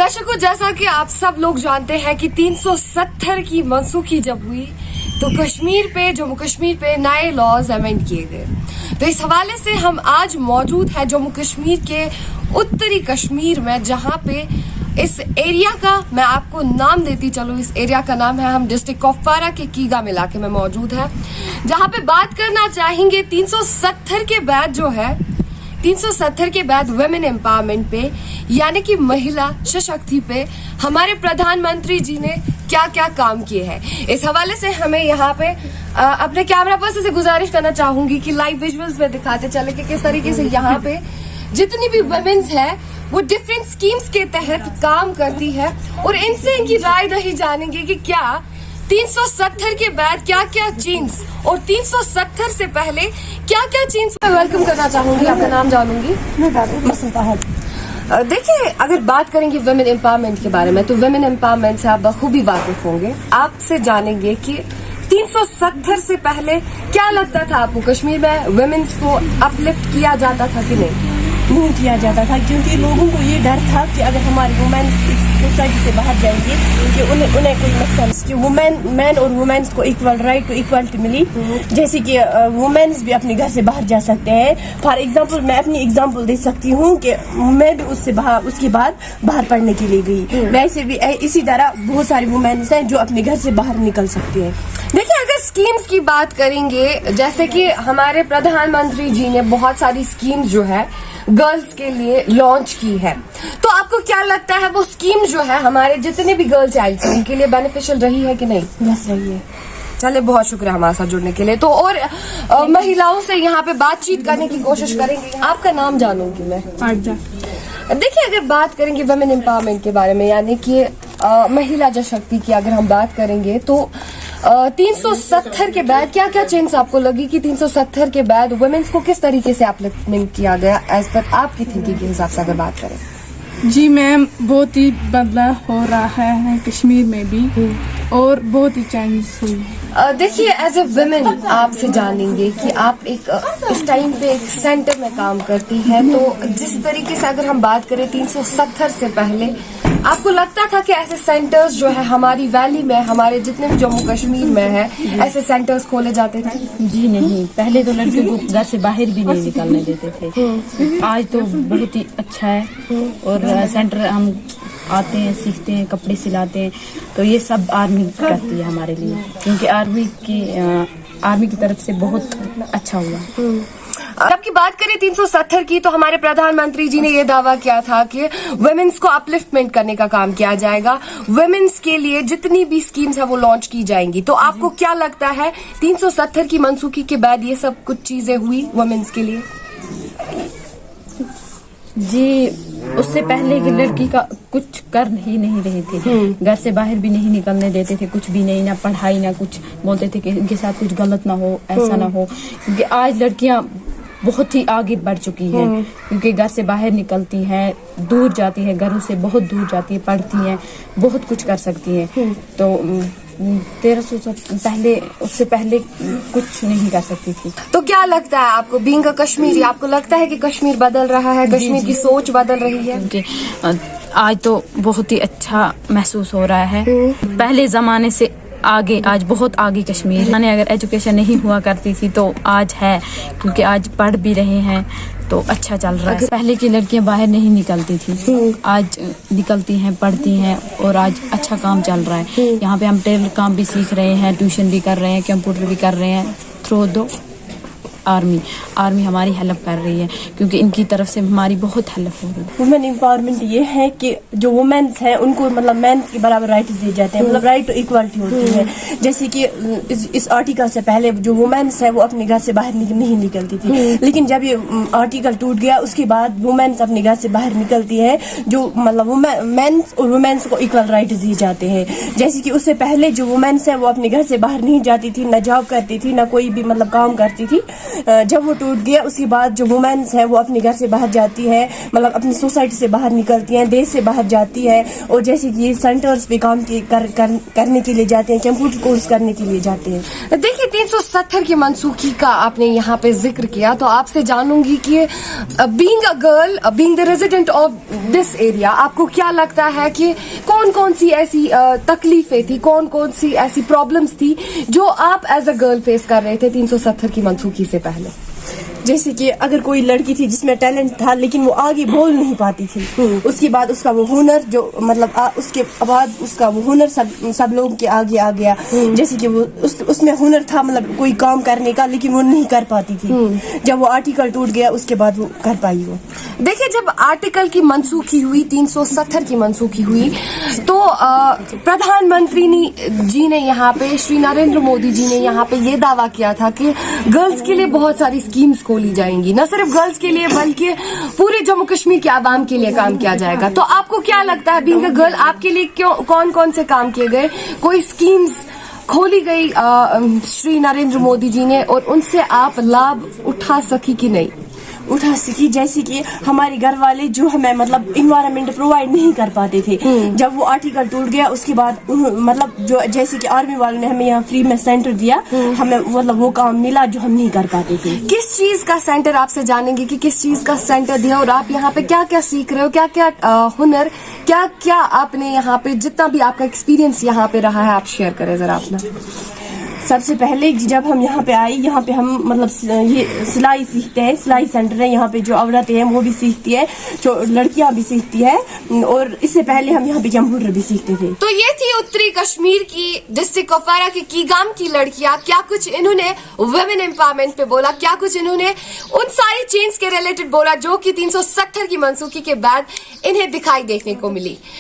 दर्शकों, जैसा कि आप सब लोग जानते हैं कि 370 की मनसूखी जब हुई तो कश्मीर पे, जम्मू कश्मीर पे नए लॉज अमेंड किए गए। तो इस हवाले से हम आज मौजूद हैं जम्मू कश्मीर के उत्तरी कश्मीर में, जहां पे इस एरिया का मैं आपको नाम देती चलूं। इस एरिया का नाम है, हम डिस्ट्रिक्ट कुपवारा के कीगाम इलाके में मौजूद है, जहां पे बात करना चाहेंगे 370 के बाद जो है 370 के बाद वुमेन एम्पावरमेंट पे, यानी कि महिला सशक्ति पे हमारे प्रधानमंत्री जी ने क्या क्या काम किए हैं। इस हवाले से हमें यहाँ पे अपने कैमरा पर्सन से गुजारिश करना चाहूंगी कि लाइव विजुअल्स में दिखाते चले कि किस तरीके से यहाँ पे जितनी भी वुमेन्स है वो डिफरेंट स्कीम्स के तहत काम करती है, और इनसे इनकी राय दही जानेंगे कि क्या 370 के बाद क्या क्या चेंज और 370 से पहले क्या क्या चेंज। मैं वेलकम करना चाहूंगी, आपका नाम जानूंगी। देखिए, अगर बात करेंगे वुमेन एम्पावरमेंट के बारे में तो वुमेन एम्पावरमेंट से आप बखूबी वाकिफ होंगे। आपसे जानेंगे कि 370 से पहले क्या लगता था आपको, कश्मीर में वुमेन्स को अपलिफ्ट किया जाता था कि नहीं किया जाता था, क्योंकि लोगों को ये डर था कि अगर हमारी वुमेन सोसाइटी से बाहर जाएंगे कि उन्हें कोई नुकसान, कि मैन और वुमेन्स को इक्वल राइट टू इक्वलिटी मिली, जैसे कि वुमेन्स भी अपने घर से बाहर जा सकते हैं। फॉर एग्जांपल मैं अपनी एग्जांपल दे सकती हूँ कि मैं भी उसके बाद बाहर पढ़ने के लिए गई। वैसे भी इसी तरह बहुत सारी वुमेन्स हैं जो अपने घर से बाहर निकल सकती हैं। देखिए, अगर स्कीम्स की बात करेंगे, जैसे कि हमारे प्रधानमंत्री जी ने बहुत सारी स्कीम्स जो है गर्ल्स के लिए लॉन्च की है, तो आपको क्या लगता है वो स्कीम जो है हमारे जितने भी गर्ल चाइल्ड हैं उनके लिए बेनिफिशियल रही है कि नहीं? यस, रही है। चले, बहुत शुक्रिया हमारे साथ जुड़ने के लिए। तो और महिलाओं से यहाँ पे बातचीत करने की कोशिश करेंगे। आपका नाम जानूंगी मैं। देखिए, अगर बात करेंगे वुमेन एम्पावरमेंट के बारे में, यानी कि महिला शक्ति की अगर हम बात करेंगे तो 370 के बाद क्या क्या चेंज आपको लगी कि 370 के बाद वुमेन्स को किस तरीके से अपलिफ्टमेंट किया गया एज पर आपकी थिंकिंग के हिसाब से अगर बात करें? जी मैम, बहुत ही बदलाव हो रहा है कश्मीर में भी और बहुत ही चेंजेस हुई। देखिए, एज ए वुमेन आपसे जानेंगे कि आप एक इस टाइम पे एक सेंटर में काम करती है, तो जिस तरीके से अगर हम बात करें 370 से पहले आपको लगता था कि ऐसे सेंटर्स जो है हमारी वैली में, हमारे जितने भी जम्मू कश्मीर में है, ऐसे सेंटर्स खोले जाते थे? जी नहीं, पहले तो लड़कियों को घर से बाहर भी नहीं निकलने देते थे। आज तो बहुत ही अच्छा है और सेंटर हम आते हैं, सीखते हैं, कपड़े सिलाते हैं, तो ये सब आर्मी करती है हमारे लिए, क्योंकि आर्मी की तरफ से बहुत अच्छा हुआ। जब की बात करें 370 की, तो हमारे प्रधानमंत्री जी ने ये दावा किया था कि वुमेन्स को अपलिफ्टमेंट करने का काम किया जाएगा, वुमेन्स के लिए जितनी भी स्कीम्स है वो लॉन्च की जाएंगी। तो आपको क्या लगता है 370 की मनसूखी के बाद ये सब कुछ चीजें हुई वुमेन्स के लिए? जी, उससे पहले की लड़की का कुछ कर ही नहीं रहे थे, घर से बाहर भी नहीं निकलने देते थे, कुछ भी नहीं, ना पढ़ाई ना कुछ, बोलते थे कि इनके साथ कुछ गलत ना हो, ऐसा ना हो। क्योंकि आज लड़कियां बहुत ही आगे बढ़ चुकी हैं, क्योंकि घर से बाहर निकलती हैं, दूर जाती है, घरों से बहुत दूर जाती है, पढ़ती हैं, बहुत कुछ कर सकती हैं। तो 1300 पहले, उससे पहले कुछ नहीं कर सकती थी। तो क्या लगता है आपको, बीइंग अ कश्मीरी, आपको लगता है कि कश्मीर बदल रहा है, कश्मीर की सोच बदल रही है? जी, आज तो बहुत ही अच्छा महसूस हो रहा है, पहले जमाने से आगे, आज बहुत आगे कश्मीर। मैंने अगर एजुकेशन नहीं हुआ करती थी तो आज है, क्योंकि आज पढ़ भी रहे हैं तो अच्छा चल रहा है। पहले की लड़कियां बाहर नहीं निकलती थी, आज निकलती हैं, पढ़ती हैं और आज अच्छा काम चल रहा है। यहाँ पे हम टेलर काम भी सीख रहे हैं, ट्यूशन भी कर रहे हैं, कंप्यूटर भी कर रहे हैं, थ्रू दो आर्मी हमारी हेल्प कर रही है, क्योंकि इनकी तरफ से हमारी बहुत हेल्प हो रही है। वुमेन एम्पावरमेंट ये है कि जो वुमेन्स हैं उनको मतलब मेंस के बराबर राइट्स दिए जाते हैं, मतलब राइट टू इक्वलिटी होती है। जैसे कि इस आर्टिकल से पहले जो वुमेन्स है वो अपने घर से बाहर नहीं निकलती थी, लेकिन जब ये आर्टिकल टूट गया उसके बाद वुमेन्स अपने घर से बाहर निकलती है, जो मतलब मेंस और वुमेन्स को इक्वल राइट दिए जाते हैं। जैसे कि उससे पहले जो वुमेन्स है वो अपने घर से बाहर नहीं जाती थी, न जॉब करती थी, न कोई भी मतलब काम करती थी, जब वो टूट गया उसके बाद जो वुमेन्स हैं वो अपने घर से बाहर जाती हैं, मतलब अपनी सोसाइटी से बाहर निकलती हैं, देश से बाहर जाती है, और जैसे कि सेंटर्स पे काम करने के लिए जाते हैं, कंप्यूटर कोर्स करने के लिए जाते हैं। देखिए 370 की मनसूखी का आपने यहाँ पे जिक्र किया, तो आपसे जानूंगी कि being a girl, being the resident of this area, आपको क्या लगता है कि कौन कौन सी ऐसी तकलीफें थी, कौन कौन सी ऐसी प्रॉब्लम्स थी जो आप एज अ गर्ल फेस कर रहे थे 370 की मनसूखी से पहले? जैसे कि अगर कोई लड़की थी जिसमें टैलेंट था लेकिन वो आगे बोल नहीं पाती थी, उसके बाद उसका वो हुनर जो मतलब उसके बाद उसका वो हुनर सब लोगों के आगे आ गया। जैसे कि वो उसमें हुनर था मतलब कोई काम करने का, लेकिन वो नहीं कर पाती थी। जब वो आर्टिकल टूट गया उसके बाद वो कर पाई। वो देखिए जब आर्टिकल की मनसूखी हुई, 370 की मनसूखी हुई, तो प्रधानमंत्री जी ने यहाँ पे, श्री नरेंद्र मोदी जी ने यहाँ पे ये दावा किया था कि गर्ल्स के लिए बहुत सारी स्कीम्स खोली जाएंगी, न सिर्फ गर्ल्स के लिए बल्कि पूरे जम्मू कश्मीर के आवाम के लिए काम किया जाएगा। तो आपको क्या लगता है बीइंग अ गर्ल, आपके लिए क्यों कौन कौन से काम किए गए, कोई स्कीम्स खोली गई श्री नरेंद्र मोदी जी ने, और उनसे आप लाभ उठा सकी कि नहीं? उठा सकी। जैसे कि हमारे घर वाले जो हमें मतलब इन्वायरमेंट प्रोवाइड नहीं कर पाते थे, जब वो आर्टिकल टूट गया उसके बाद मतलब जो जैसे कि आर्मी वालों ने हमें यहाँ फ्री में सेंटर दिया, हमें मतलब वो काम मिला जो हम नहीं कर पाते थे। किस चीज का सेंटर, आपसे जानेंगे कि किस चीज का सेंटर दिया, और आप यहाँ पे क्या क्या सीख रहे हो, क्या क्या हुनर, क्या क्या आपने यहाँ पे, जितना भी आपका एक्सपीरियंस यहाँ पे रहा है, आप शेयर करें जरा अपना। सबसे पहले जब हम यहाँ पे आए, यहाँ पे हम मतलब ये सिलाई सीखते हैं, सिलाई सेंटर है यहाँ पे, जो औरतें हैं वो भी सीखती है, जो लड़कियां भी सीखती है, और इससे पहले हम यहाँ पे कंप्यूटर भी सीखते थे। तो ये थी उत्तरी कश्मीर की डिस्ट्रिक्ट कुपवारा की कीगाम की लड़कियां, क्या कुछ इन्होंने वुमेन एम्पावरमेंट पे बोला, क्या कुछ इन्होंने उन सारी चेंज के रिलेटेड बोला जो कि 370 की मनसूखी के बाद इन्हें दिखाई देखने को मिली।